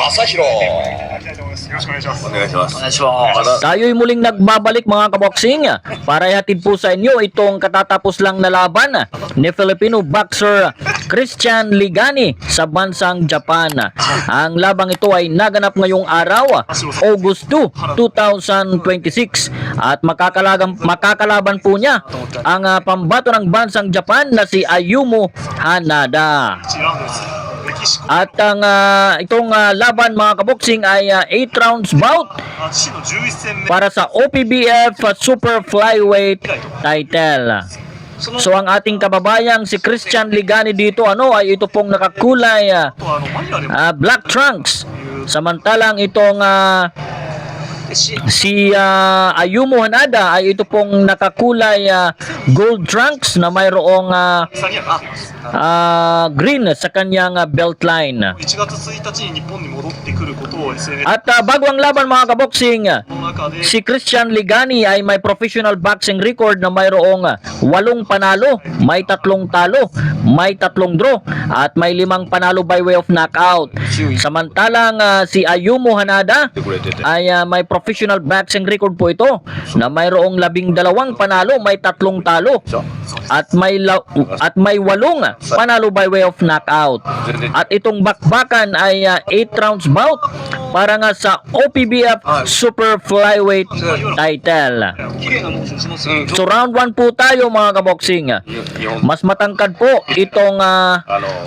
Masahiro. Tayo'y muling nagbabalik mga kaboksing para ihatid po sa inyo itong katatapos lang na laban ni Filipino boxer Christian Ligani sa bansang Japan. Ang labang ito ay naganap ngayong araw, August 2, 2026 at makakalaban po niya ang pambato ng bansang Japan na si Ayumu Hanada. At ang itong laban mga kaboksing ay 8 rounds bout para sa OPBF Super Flyweight title. So ang ating kababayang si Christian Ligani dito ay ito pong nakakulay black trunks, samantalang itong si Ayumu Hanada ay ito pong nakakulay gold trunks na mayroong green sa kanyang belt line. At bago ang laban mga kaboksing, si Christian Ligani ay may professional boxing record na mayroong 8 panalo, may 3 talo, may 3 draw at may 5 panalo by way of knockout. Samantalang si Ayumu Hanada ay may professional boxing record po ito na mayroong 12 panalo, may 3 talo at may 8 panalo by way of knockout. At itong bakbakan ay 8 rounds bout para nga sa OPBF Super Flyweight title. So round 1 po tayo mga kaboksing. Mas matangkad po itong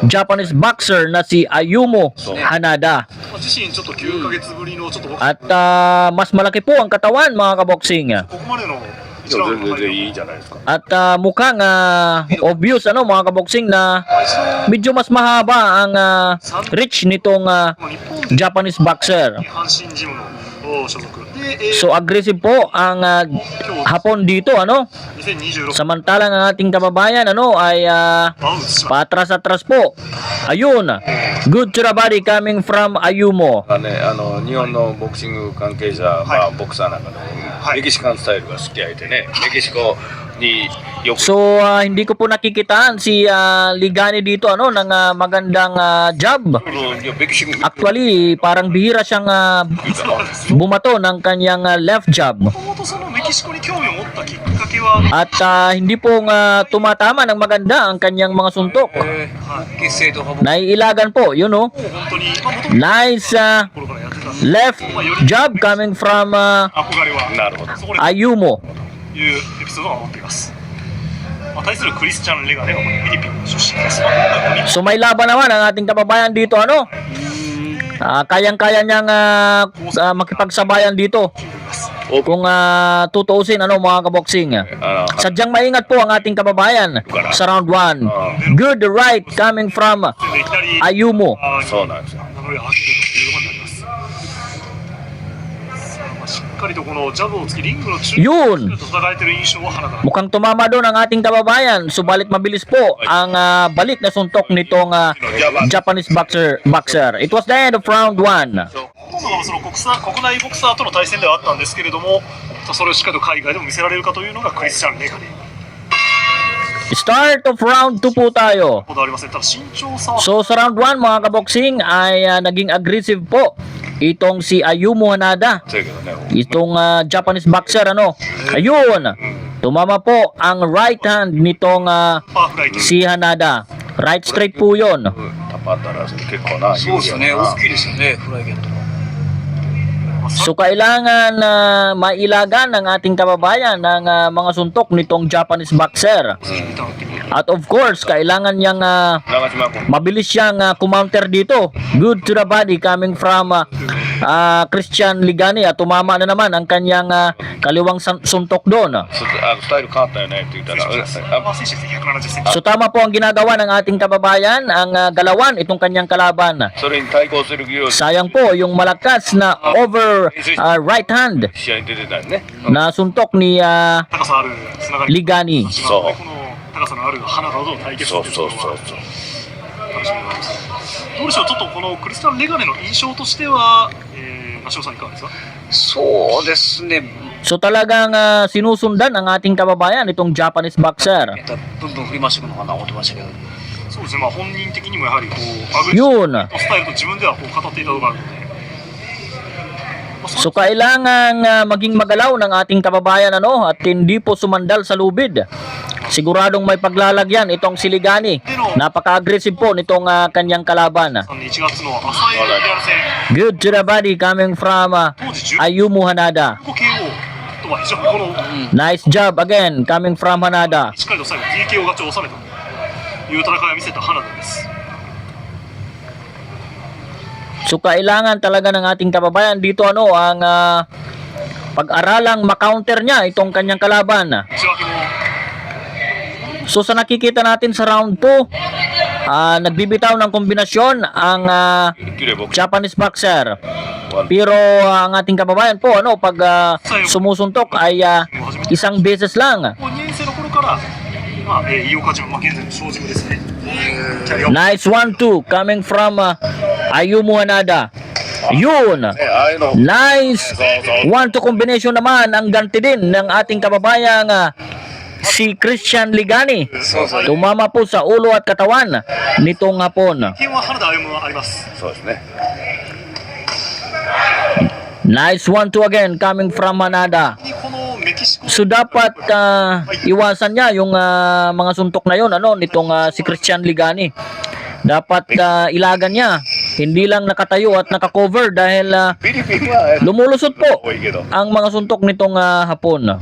Japanese boxer na si Ayumu Hanada. At mas malaki po ang katawan mga kaboksing. At mukhang obvious mga kaboksing na medyo mas mahaba ang reach nitong Japanese boxer. So aggressive po ang Hapon dito samantalang ang ating kababayan ay patras-atras po. Ayun, good to the body coming from Ayumu. 日本のボクシング関係者、ボクサーなんかでもメキシカンスタイルが好きやいてね、メキシコによく So hindi ko po nakikitaan si Ligani dito ng magandang jab. Actually, parang bihira siyang bumato ng kanyang left jab. At hindi po tumatama ng maganda ang kanyang mga suntok. Naiilagan po, nice left jab coming from Ayumu. So may laban naman ang ating kababayan dito kayang-kaya niyang makipagsabayan dito kung tutuusin mga kaboksing. Sadyang maingat po ang ating kababayan sa round 1. Good right coming from Ayumu. Yun, mukhang tumama doon ang ating kababayan, subalit mabilis po ang balik na suntok nitong Japanese boxer. It was the end of round 1. Start of round 2 po tayo. So sa round 1 mga kaboksing ay naging aggressive po itong si Ayumu Hanada, itong Japanese boxer. Ayun, tumama po ang right hand nitong si Hanada. Right straight po yun. So kailangan mailagan ng ating kababayan ng mga suntok nitong Japanese boxer. At of course, kailangan niyang mabilis siyang kumounter dito. Good to the body coming from Christian Ligani. At tumama na naman ang kanyang kaliwang suntok doon. So tama po ang ginagawa ng ating kababayan, ang galawan itong kanyang kalaban. Sayang po yung malakas na over right hand na suntok ni Ligani. So talagang sinusundan ang ating kababayan itong Japanese boxer. Yun. So kailangan maging magalaw ng ating kababayan ano at hindi po sumandal sa lubid. Siguradong may paglalagyan itong si Ligani. Napaka-aggressive po nitong kanyang kalaban. 1月の朝入りリアル戦 Good to the body coming from Ayumu Hanada. 5 KO とは非常にこの Nice job again coming from Hanada. しっかりと最後 TKO 勝ちを収めたという戦いを見せた花田です。 So kailangan talaga ng ating kababayan dito ano ang pag-aralang makounter niya itong kanyang kalaban. 内訳も So sa nakikita natin sa round 2, nagbibitaw ng kombinasyon ang キレボクシン Japanese boxer. グ Pero ang ating kababayan po ano pag sumusuntok ay isang beses lang. 2年生の頃からまあ井岡島現在の正直ですね。キャリアを Nice 1-2 coming from Ayumu Hanada. Yun. ねああいうの Nice 1-2 combination naman ang ganti din ng ating kababayang si Christian Ligani. そうそう Tumama po sa ulo at katawan nitong hapon. 経験は花田歩夢はあります。そうですね Nice 1-2 again coming from Hanada. このメキシコ So dapat iwasan niya yung mga suntok na yon ano nitong si Christian Ligani. Dapat ilagan niya. Hindi lang nakatayo at nakakover dahil フィリピンは lumulusot po 多いけど ang mga suntok nitong hapon.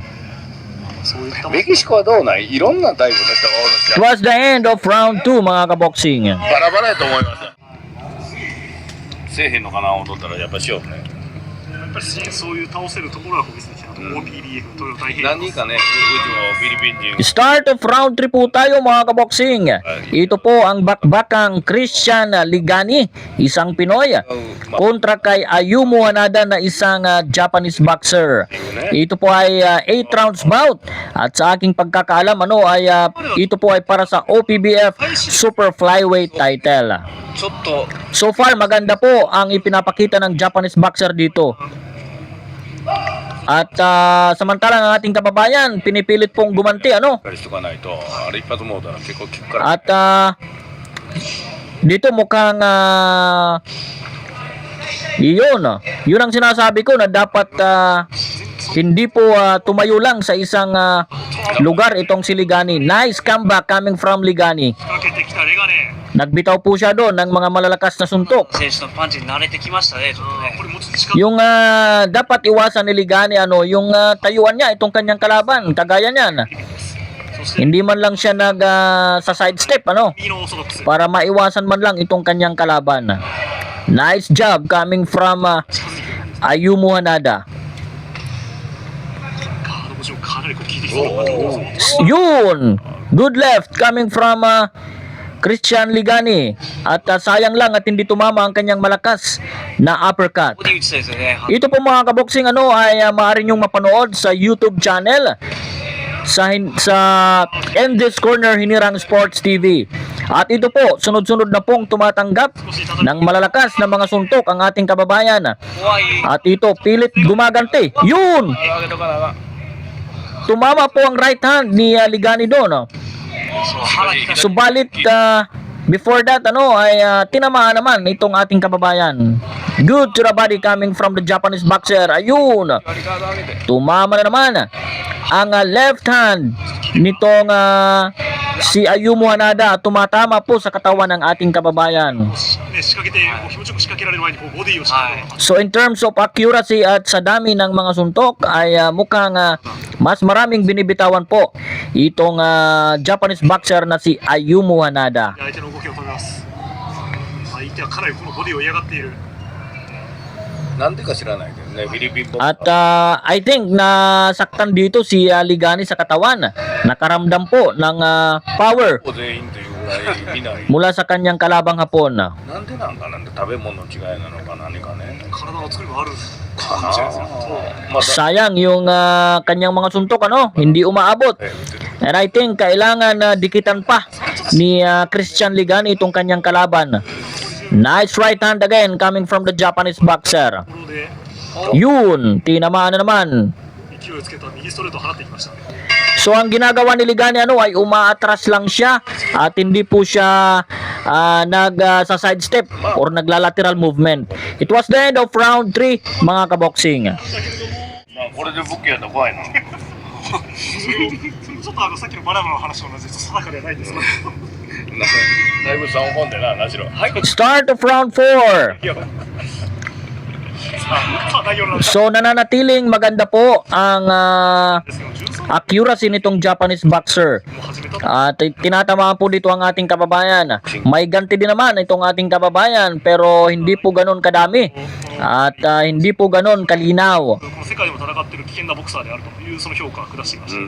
そういったメキシコはどうなんいろんなタイプの人がおるんじゃ It was the end of round 2 mga kaboksing. バラバラやと思いますよせえへんのかな思っとったらやっぱしようねやっぱりそういう倒せるところはこうですね。あと OPDF トヨタ太平洋何人かねうちもフィリピン人 Start of round 3 po tayo mga kaboksing. Ito po ang bakbakang Christian Ligani, isang Pinoy, kontra kay Ayumu Hanada na isang Japanese boxer. Ito po ay 8 rounds bout at sa aking pagkakaalam ano ay ito po ay para sa OPBF Super Flyweight title. ちょっと So far maganda po ang ipinapakita ng Japanese boxer dito. At samantalang ang ating kababayan pinipilit pong gumanti ano. しっかりしとかないとあれ一発もうたら結構効くから At dito mukhang yun ang sinasabi ko na dapat hindi po tumayo lang sa isang lugar itong si Ligani. Nice comeback coming from Ligani. 仕掛けてきたレガネ。 Nagbitaw po siya doon ng mga malalakas na suntok. 選手のパンチに慣れてきましたね、ちょっとね。これもうちょっと近く Yung dapat iwasan ni Ligani ano, yung tayuan niya itong kanyang kalaban, kagaya niyan. そして Hindi man lang siya nag sa sidestep ano, 右のオーソドックス。 para maiwasan man lang itong kanyang kalaban. Nice job coming from 近づいてくるんです。 Ayumu Hanada. ガードポジションかなりこう効いてきそうな感じがします。 Yun! Good left coming from Christian Ligani. At sayang lang at hindi tumama ang kanyang malakas na uppercut. ボディ打ちたいですよね。 Ito po mga kaboksing ano ay maaari nyong mapanood sa YouTube channel sa Endless Corner Hinirang Sports TV. At ito po, sunod-sunod na pong tumatanggap ng malalakas na mga suntok ang ating kababayan. 怖い。 At ito, pilit gumaganti. Yun! 上げとかなあかん Tumama po ang right hand ni Ligani doon. そう、腹利かせ Subalit before that ano ay tinamaan naman itong ating kababayan. Good to the body coming from the Japanese boxer. Ayun. ガリカード上げて Tumama na naman ang left hand nitong si Ayumu Hanada. Tumatama po sa katawan ng ating kababayan. ね、仕掛けてこう気持ちよく仕掛けられる前にこうボディをしっかりと So in terms of accuracy at sa dami ng mga suntok ay mukhang mas maraming binibitawan po itong Japanese boxer na si Ayumu Hanada. 相手の動きを止めます。相手はかなりこのボディを嫌がっている。なんでか知らないけどねフィリピンボク At I think nasaktan dito si Ligani sa katawan. Nakaramdam po ng power 全員というぐらい見ない mula sa kanyang kalabang hapon. なんでなんかなんで食べ物の違いなのか何かね体の作りもあるかなかもしれないですよ。まあ Sayang yung kanyang mga suntok ano, hindi umaabot. And I think kailangan dikitan pa ni Christian Ligani itong kanyang kalaban. Nice right hand again coming from the Japanese boxer. ところで Yun, tinamaan na naman. 勢いをつけた右ストレートを放っていきました。So ang ginagawa ni Ligani ano ay umaatras lang siya at hindi po siya sa sidestep or naglalateral movement. It was the end of round 3 mga kaboxing. まあこれで武器やったら怖いな。ちょっとさっきのバナナの話と同じで定かではないんですけどだいぶ3本でな、なしろ。はい。 Start of round 4. さあ内容なんです So nananatiling maganda po ang けど13 accuracy nitong Japanese boxer. も始めた At tinatamaan po dito ang ating kababayan. May ganti din naman itong ating kababayan pero hindi po ganon kadami. At hindi po ganon kalinaw. この世界でも戦っている危険なボクサーであるというその評価を下していました、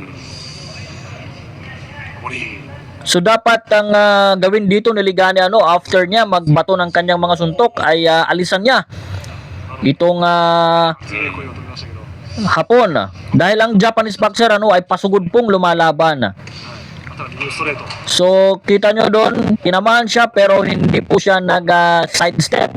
森 So dapat ang gawin dito ni Ligani ano after niya magbato ng kanyang mga suntok ay alisan niya itong 強い声を取りましたけど hapon dahil ang Japanese boxer ano ay pasugod pong lumalaban. あとは右ストレート So kita nyo doon tinamaan siya pero hindi po siya nag sidestep,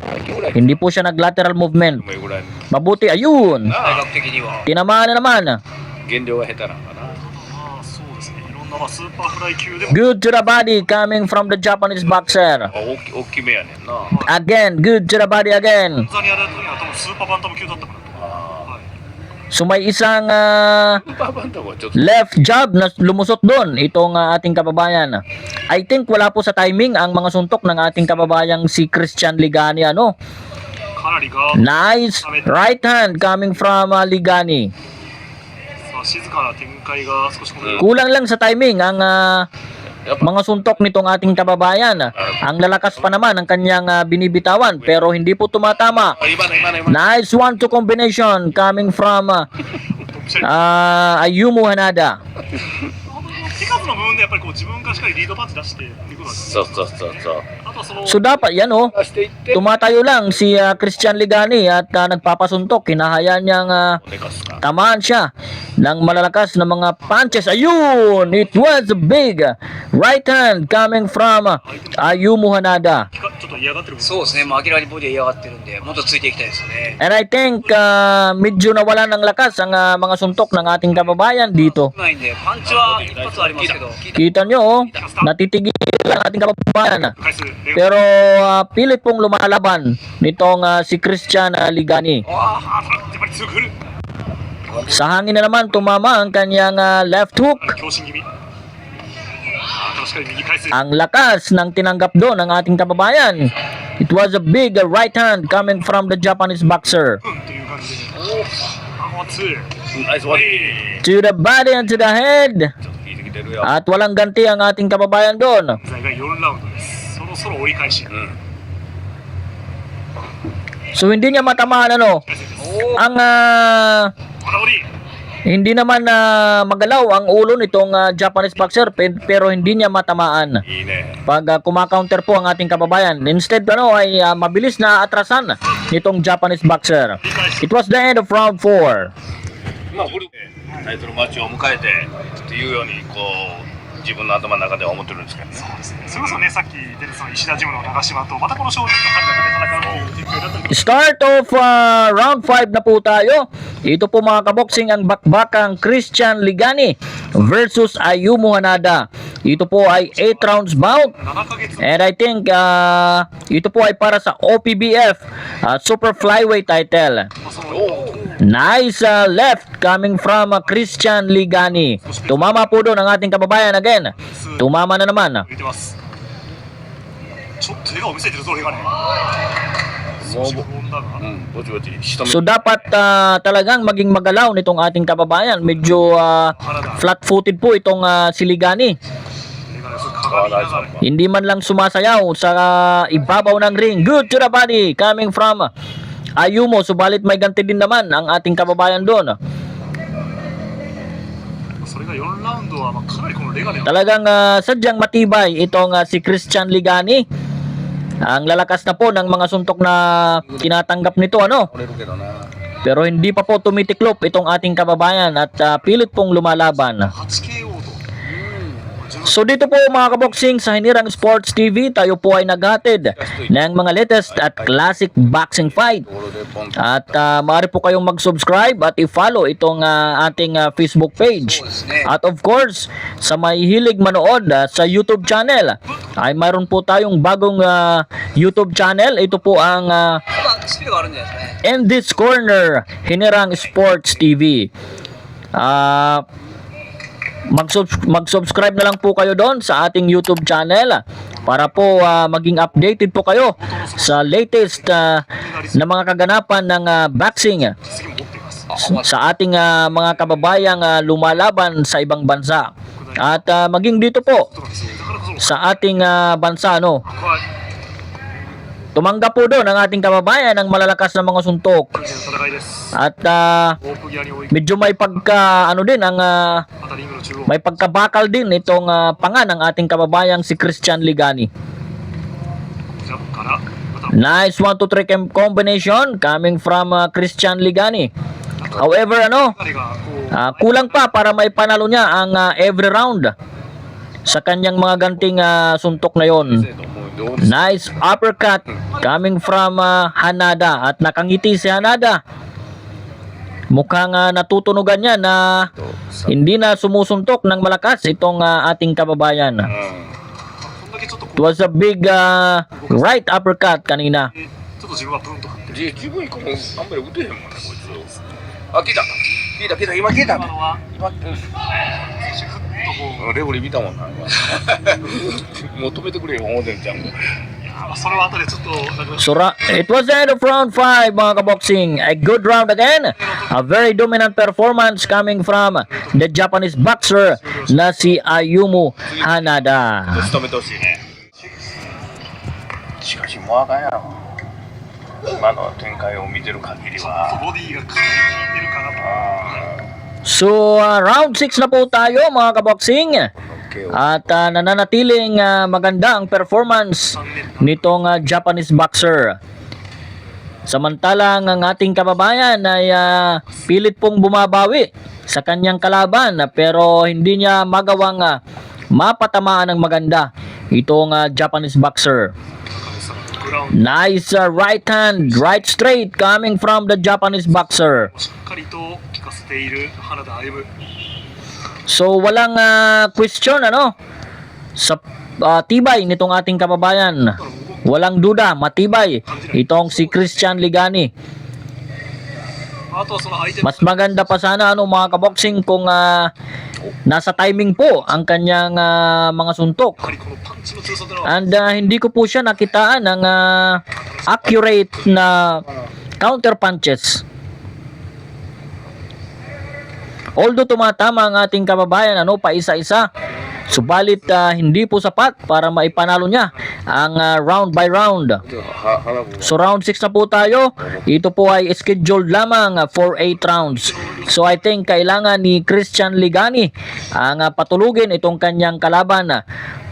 hindi po siya nag lateral movement. もうぐらい Mabuti ayun 体格的には tinamaan na naman. 減量が下手なのかな。まあそうですねいろんなスーパーフライ級でも Good to the body coming from the Japanese boxer. 大きめやねんな。 Again, good to the body again. ザニアでやった時は多分スーパーバンタム級だったかなと、はい、 So may isang スーパーバンタムはちょっと left jab na lumusot doon itong ating kababayan. I think wala po sa timing ang mga suntok ng ating kababayang si Christian Ligani ano. かなりが Nice right hand coming from Ligani. さあ静かな展開が少しこの Kulang lang sa timing ang やっぱ mga suntok nitong ating kababayan. Ang lalakas pa naman ang kanyang binibitawan pero hindi po tumatama. 今の Nice 1-2 combination coming from トップシャイ Ayumu Hanada. 手数の部分でやっぱりこう自分からしっかりリードパンチ出していくのはそうそうそうそう。あとはその So dapat yan oh. 出していって、 Tumatayo lang si Christian Ligani at nagpapasuntok. Hinahayaan niyang 寝かすか。 tamaan siya ng malalakas na mga punches. Ayun! It was a big right hand coming from Ayumu Hanada. ちょっと嫌がってる部分そうですね、もう明らかにボディ嫌がってるんで、もっとついていきたいですよね。 And I think medyo nawala ng lakas ang mga suntok ng ating kababayan dito. ないんで、パンチは一発はありますけど、効いた Kita nyo, oh, natitigil ang ating kababayan. 回数レオ Pero pilit pong lumalaban nitong si Christian Ligani. ああやっぱり強く振る Sa hangin na naman tumama ang kanyang left hook. 強心気味確かに右回数 Ang lakas ng tinanggap doon ng ating kababayan. It was a big right hand coming from the Japanese boxer. っていう感じでああ強いナイスボディ。 To the body and to the head. ちょっと効いてきてるよ。 At walang ganti ang ating kababayan doon. 現在が4ラウンドですそろそろ折り返しうん。 So hindi niya matamaan ano. Ang また折り hindi naman magalaw ang ulo nitong Japanese boxer pero hindi niya matamaan. いいね。 Pag kumakounter po ang ating kababayan. Instead ano ay mabilis na atrasan nitong Japanese boxer. It was the end of round 4. まあこれタイトルマッチを迎えてっていうようにこう自分の頭の中では思ってるんですけどね。それこそねさっき出てたその石田ジムの長島とまたこの少年と春が戦うっていう展開だったり Start of round 5 na po tayo. Ito po mga kaboksing ang bakbakang Christian Ligani versus Ayumu Hanada. Ito po ay 8 rounds bout. 7ヶ月 And I think ito po ay para sa OPBF Super Flyweight title. Nice left coming from Christian Ligani. Tumama po doon ang ating kababayan again. Tumama na naman. 入れてますちょっと笑顔見せてるぞ俺がねもう少し不穏だがうんぼちぼち仕留め So dapat talagang maging magalaw nitong ating kababayan. Medyo flat-footed po itong si Ligani. 目がねそれ鏡ながら Hindi man lang sumasayaw sa ibabaw ng ring. Good to the body coming from Ayumu. Subalit may ganti din naman ang ating kababayan doon. それが4ラウンドはまあかなりこのレガネの Talagang sadyang matibay itong si Christian Ligani. Ang lalakas na po ng mga suntok na tinatanggap nito ano. 取れるけどな。 Pero hindi pa po tumitiklop itong ating kababayan at pilit pong lumalaban. 8KO と自分 So dito po mga kaboksing sa Hinirang Sports TV, tayo po ay naghatid ng mga latest at classic boxing fight. ところでポンと At maaari po kayong mag-subscribe at i-follow itong ating Facebook page. At of course, sa mahihilig manood sa YouTube channel, ay mayroon po tayong bagong YouTube channel. Ito po ang まあスピードがあるんじゃないですかね In This Corner, Hinirang Sports TV. Mag-subscribe na lang po kayo doon sa ating YouTube channel para po maging updated po kayo sa latest na mga kaganapan ng boxing 実績も持っています sa ating mga kababayang lumalaban sa ibang bansa. At maging dito po だからこそ sa ating bansa, no, ここは tumanggap po doon ang ating kababayan ng malalakas na mga suntok. 完全な戦いです At オープンギアに追い medyo may pagka ano din ang またリングの中央 may pagkabakal din itong panga ng ating kababayang si Christian Ligani. ジャブからまた Nice 1-2-3 combination coming from Christian Ligani. However, ano, 彼がこう kulang pa para may panalo niya ang every round sa kanyang mga ganting suntok na yon. せと思うどうです Nice uppercut coming from Hanada at nakangiti si Hanada. Mukhang natutunugan niya na hindi na sumusuntok ng malakas itong ating kababayan. うこんだけちょっとこ It was a big right uppercut kanina. うちょっと自分はブンと張ってん自分以降もあんまり打てへんもんねこいつあ聞いた今聞いた今のは今選手ふっとこうレゴリ見たもんなもう止めてくれよ思うてんちゃんもいやまあそれは後でちょっとなくなっ So it was the end of round 5 mga kaboxing. A good round again. A very dominant performance coming from the Japanese boxer na si Ayumu Hanada. 止めてほしいねしかしもうあかんやろ今の展開を見てる限りはボディがかなり効いてるかなと So round 6 na po tayo mga kaboxing. At nananatiling maganda ang performance nitong Japanese boxer. Samantalang ang ating kababayan ay pilit pong bumabawi sa kanyang kalaban pero hindi niya magawang mapatamaan ng maganda itong Japanese boxer. グラウン Nice right hand, right straight coming from the Japanese boxer. ドをしっかりと効かせている花田歩夢 So walang question ano sa tibay nitong ating kababayan. Walang duda, matibay itong si Christian Ligani. あとはその相手 Mas maganda pa sana ano mga kaboxing kung nasa timing po ang kanyang mga suntok. やはりこのパンチの強さというのは And hindi ko po siya nakitaan ng accurate na counter punches. Although tumatama ang ating kababayan ano pa isa-isa, subalit hindi po sapat para maipanalo niya ang round by round. So round 6 na po tayo. Ito po ay scheduled lamang for 8 rounds. So I think kailangan ni Christian Ligani ang patulugin itong kanyang kalaban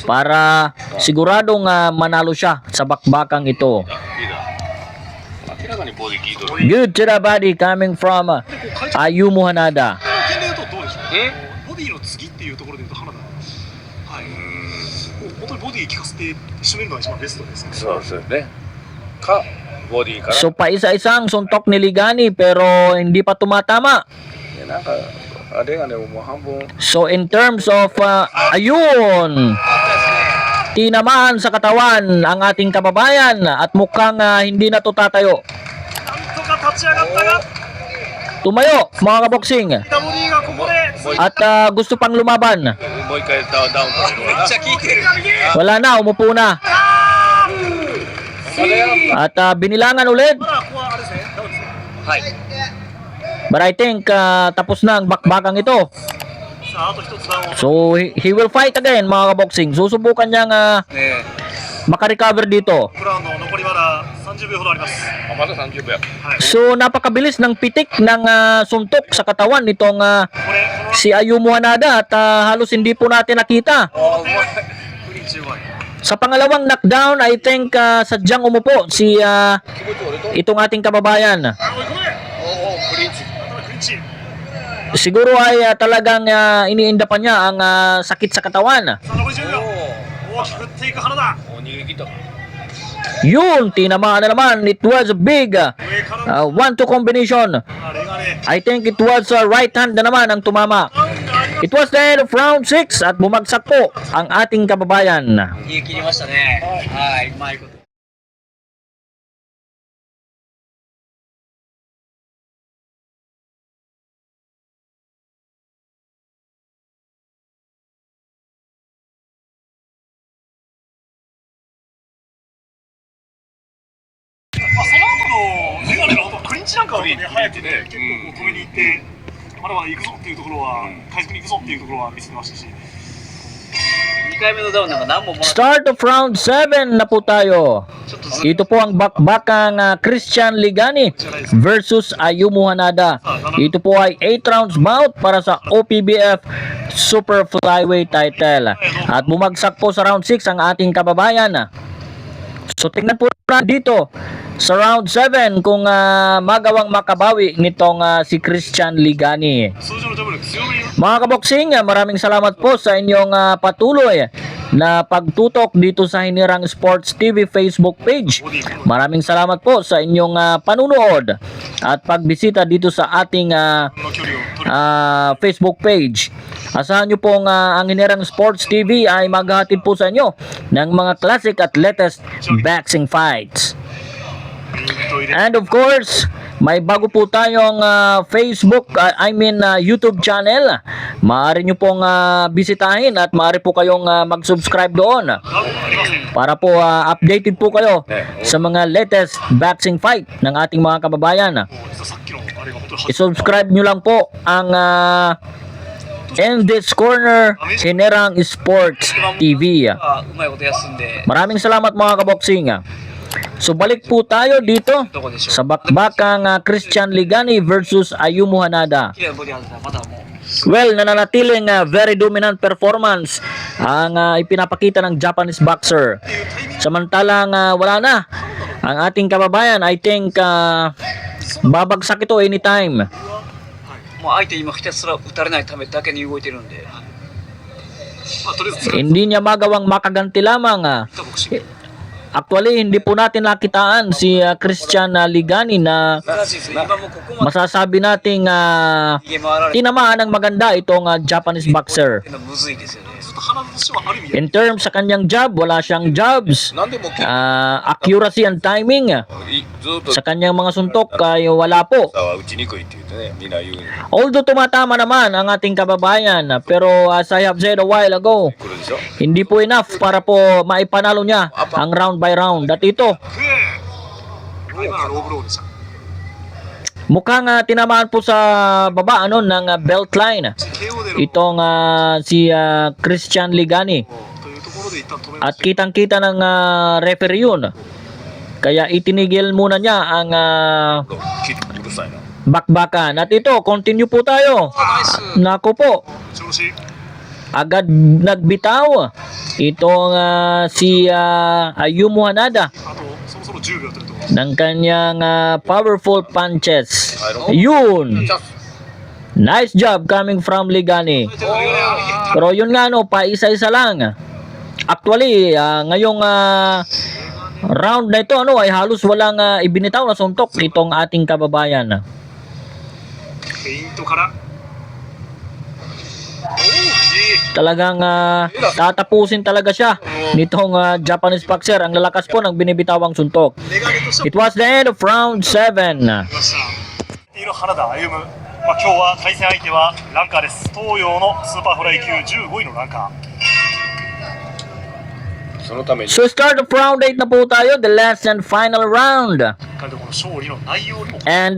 para siguradong manalo siya sa bakbakang ito. 明らかにボディ効いとる Good to the body coming from Ayumu Hanada. 点で言うとどうでしょうえボディの次っていうところで言うと花田はいもう本当にボディ効かせて締めるのが一番ベストですねそうですよねかボディから So pa isa-isang suntok ni Ligani pero hindi pa tumatama. なんかあれがねもう半分 So in terms of ayun, tinamaan sa katawan ang ating kababayan at mukhang hindi na to tatayo. なんとか立ち上がったが Tumayo mga kaboksing ボディがここで at gusto pang lumaban. もう一回ダウンとめっちゃ効いてる Wala na, umupo na. At binilangan ulit. まだここはあれですねダウンですねはい But I think tapos na ang bakbakang ito. さああと一つダウンを So he will fight again mga kaboksing. Susubukan niyang ね makarecover dito. グラウンド残りまだ30秒ほどあります。あまだ30秒や So napakabilis ng pitik ng suntok sa katawan nitong これ、この si Ayumu Hanada at halos hindi po natin nakita. クリーン中盤。 Sa pangalawang knockdown, I think sadyang umupo si 気持ち俺と itong ating kababayan. 追い込め。おおクリンチ頭クリンチ。 Siguro ay talagang iniinda pa niya ang sakit sa katawan. さあ残り振っていく花田。お逃げ切ったか。 Yun, tinamaan na naman. It was a big 1-2 combination. レガネ。 I think it was right hand na naman ang tumama. It was the end of round 6 at bumagsak po ang ating kababayan. 逃げ切りましたね。はい、うまいこと。その後のメガネのクリンチなんかはね、早くね、結構こう止めに行って、まだまだ行くぞっていうところは、回復に行くぞっていうところは見せてましたし、 2回目のダウンなんか何本もらって Start of round 7 na po tayo. ちょっとず Ito po ang bakbakang Christian Ligani versus Ayumu Hanada. Ito po ay 8 rounds bout para sa OPBF Super Flyweight title. At bumagsak po sa round 6 ang ating kababayan. So tingnan po natin dito sa round 7 kung magawang makabawi nitong si Christian Ligani. 通常のジャブ力強めに Mga kaboksing, maraming salamat po sa inyong patuloy na pagtutok dito sa Hinirang Sports TV Facebook page. Maraming salamat po sa inyong panunood at pagbisita dito sa ating の距離を取り Facebook page. Asahan nyo pong ang Hinirang Sports TV ay maghahatid po sa inyo ng mga classic at latest boxing fights. And of course, may bago po tayong Facebook, YouTube channel. Maaari nyo pong bisitahin at maaari po kayong mag-subscribe doon para po updated po kayo sa mga latest boxing fight ng ating mga kababayan. さっきのあれが本当に I-subscribe nyo lang po ang In This Corner Hinirang Sports TV. うまいこと休んで Maraming salamat mga kaboksing. So balik po tayo dito どこでしょう sa bakbakang Christian Ligani versus Ayumu Hanada. 綺麗なボディあるからまだもう Well, nananatiling very dominant performance ang ipinapakita ng Japanese boxer. Samantalang wala na ang ating kababayan. I think babagsak ito anytime. もう相手今ひたすら打たれないためだけに動いてるんでまあとりあえず使っ Hindi niya magawang makaganti lamang. たボクシング Actually, hindi po natin nakitaan si Christian Ligani na 素晴らしいですね今もうここまで masasabi nating 逃げ回られて tinamaan ng maganda itong Japanese boxer. るのむずいですよねちょっと鼻としてはある意味 In terms sa kanyang jab, wala siyang jabs. なんでもAccuracy and timing ずっと sa kanyang mga suntok ay wala po. は打ちにくいって言ってね、みんな言う。 Although tumatama naman ang ating kababayan, pero as I have said a while ago, 来るでしょ。 hindi po enough para po maipanalo niya ang round by round. At ito, 今のローブローでした mukhang tinamaan po sa baba ng belt line KO での itong si Christian Ligani. というところで一旦止めま At した kitang-kita ng referee yun. Kaya itinigil muna niya ang うるさいな。 bakbakan. At ito, continue po tayo. ナイス Nako po, 調子 agad nagbitaw itong si Ayumu Hanada あとそろそろ10秒というところ ng kanyang powerful punches. Yun! チャンス。 Nice job coming from Ligani. Pero yun nga no, paisa-isa lang. Actually, ngayong round na ito ay halos walang ibinitaw na suntok itong ating kababayan. フェイントからおおいい Talagang tatapusin talaga siya nitong Japanese boxer. Ang lalakas po ng binibitawang suntok. メガネとしては It was the end of round 7. ましたいる原田歩夢、今日は対戦相手はランカーです。東洋のスーパーフライ級15位のランカー。そのために So start of round 8 na po tayo, the last and final round. 彼のこの勝利の内容にも And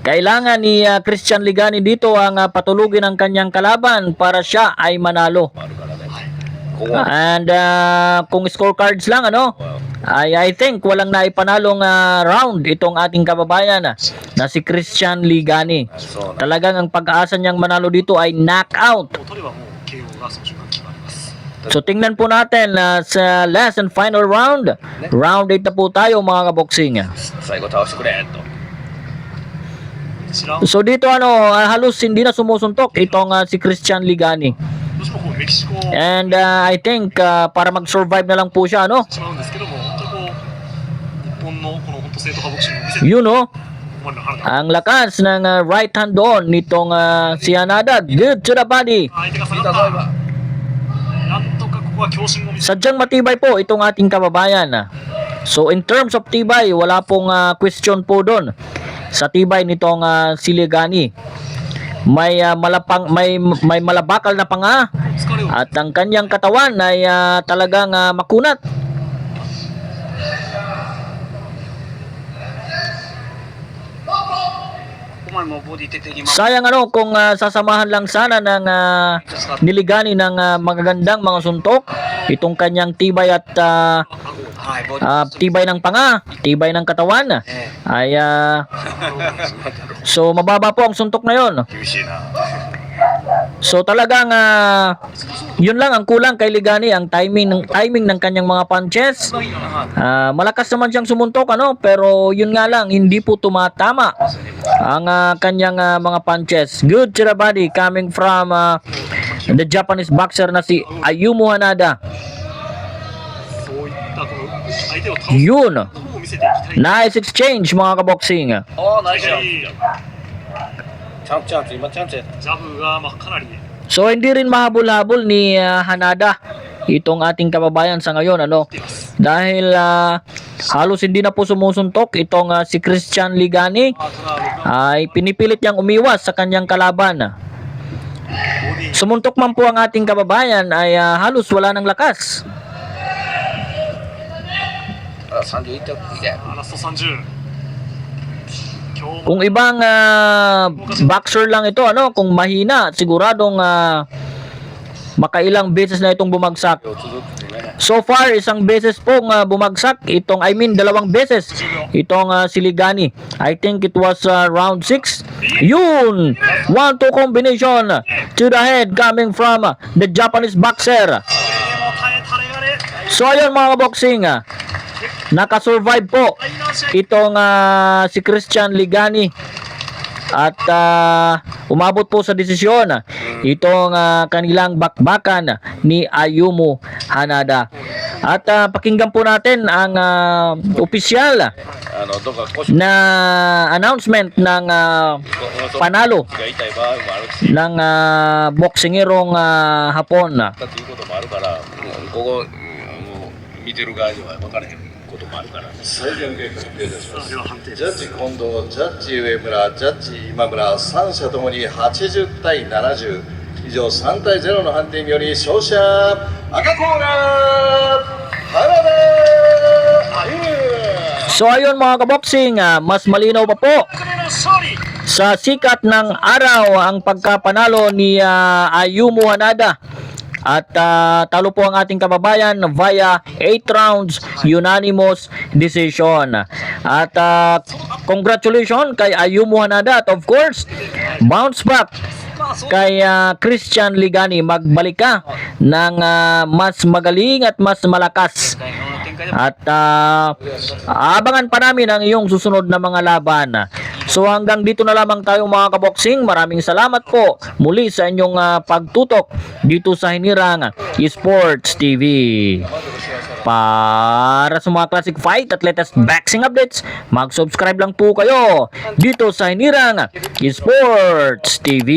kailangan ni Christian Ligani dito ang patulugin ang kanyang kalaban para siya ay manalo. あるからね。ここは And kung scorecards lang I think walang naipanalong round itong ating kababayan na si Christian Ligani. そうなん Talagang ang pag-aasa niyang manalo dito ay knockout. 取ればもう KO がその瞬間決まります。 So tingnan po natin sa last and final round. Round 8 na po tayo mga kaboksing. 最後倒してくれと。 1ラウンド So dito halos hindi na sumusuntok itong si Christian Ligani. どうしてもこうメキシコ And I think para mag-survive na lang po siya, ano? しまうんですけども、本当にこう日本のこの本当正統派ボクシングを見せて Yun, no? ここまでの花田 Ang lakas ng right hand doon nitong si Hanada. Good to the body. 相手が下がったなんとかここは強心を見せ Sadyang matibay po itong ating kababayan. So in terms of tibay, wala pong question po doon sa tibay nitong si Ligani. May may malabakal na panga 疲れを at ang kanyang katawan ay talagang makunat. お前もボディ出てきます Sayang ano kung sasamahan lang sana ng niligani ng magagandang mga suntok itong kanyang tibay at はいボディ tibay ng panga, tibay ng katawan え ay so mababa po ang suntok na yon. 厳しいな。 So talagang yun lang ang kulang kay Ligani, ang timing ng kanyang mga punches. Malakas naman siyang sumuntok ano, pero yun nga lang hindi po tumatama ang kanyang mga punches. Good to the body coming from the Japanese boxer na si Ayumu Hanada. そういったこの相手を倒す Yun. ところを見せていきたい Nice exchange mga kaboxing. おーナイスショッチャンプチャンプ、今チャンプや。ジャブがまあかなり So hindi rin mahabol-habol ni Hanada itong ating kababayan sa ngayon ano, dahil halos hindi na po sumusuntok itong si Christian Ligani, ay pinipilit niyang umiwas sa kanyang kalaban. Sumuntok man po ang ating kababayan ay halos wala ng lakas. あ、31点。いけ。ラスト30今日も Kung ibang boxer lang ito ano, kung mahina siguradong makailang beses na itong bumagsak. 続くね。 So far, isang beses pong bumagsak itong, dalawang beses itong si Ligani. I think it was round 6. Yun! 1-2 combination to the head coming from the Japanese boxer. も耐えたれがね So ayun mga boxing, nakasurvive po ファイナル試合 itong si Christian Ligani. At umabot po sa desisyon itong kanilang bakbakan ni Ayumu Hanada. At pakinggan po natin ang opisyal どっか腰 na announcement ng panalo が痛い場合もあるし、 ng boksingerong Hapon. だっていうこともあるから、ここ、もう見てる側には分からへんこともあるから。最善結果発表いたします。では判定ジャッジ近藤、ジャッジ上村、ジャッジ今村、三者ともに80対70、以上3対0の判定により勝者、赤コーナー、原田歩夢。 So ayun mga kaboksing, mas malinaw pa po これの勝利 sa sikat ng araw ang pagkapanalo ni Ayumu Hanada. At talo po ang ating kababayan via 8 rounds unanimous decision. At congratulations kay Ayumu Hanada at of course bounce back まあそう kay Christian Ligani. Magbalik ka ng mas magaling at mas malakas. 大の展開でも At aabangan pa namin ang iyong susunod na mga laban. So hanggang dito na lamang tayo mga kaboksing. Maraming salamat po muli sa inyong pagtutok dito sa Hinirang Sports TV. Para sa mga classic fight at latest boxing updates, mag-subscribe lang po kayo dito sa Hinirang Sports TV.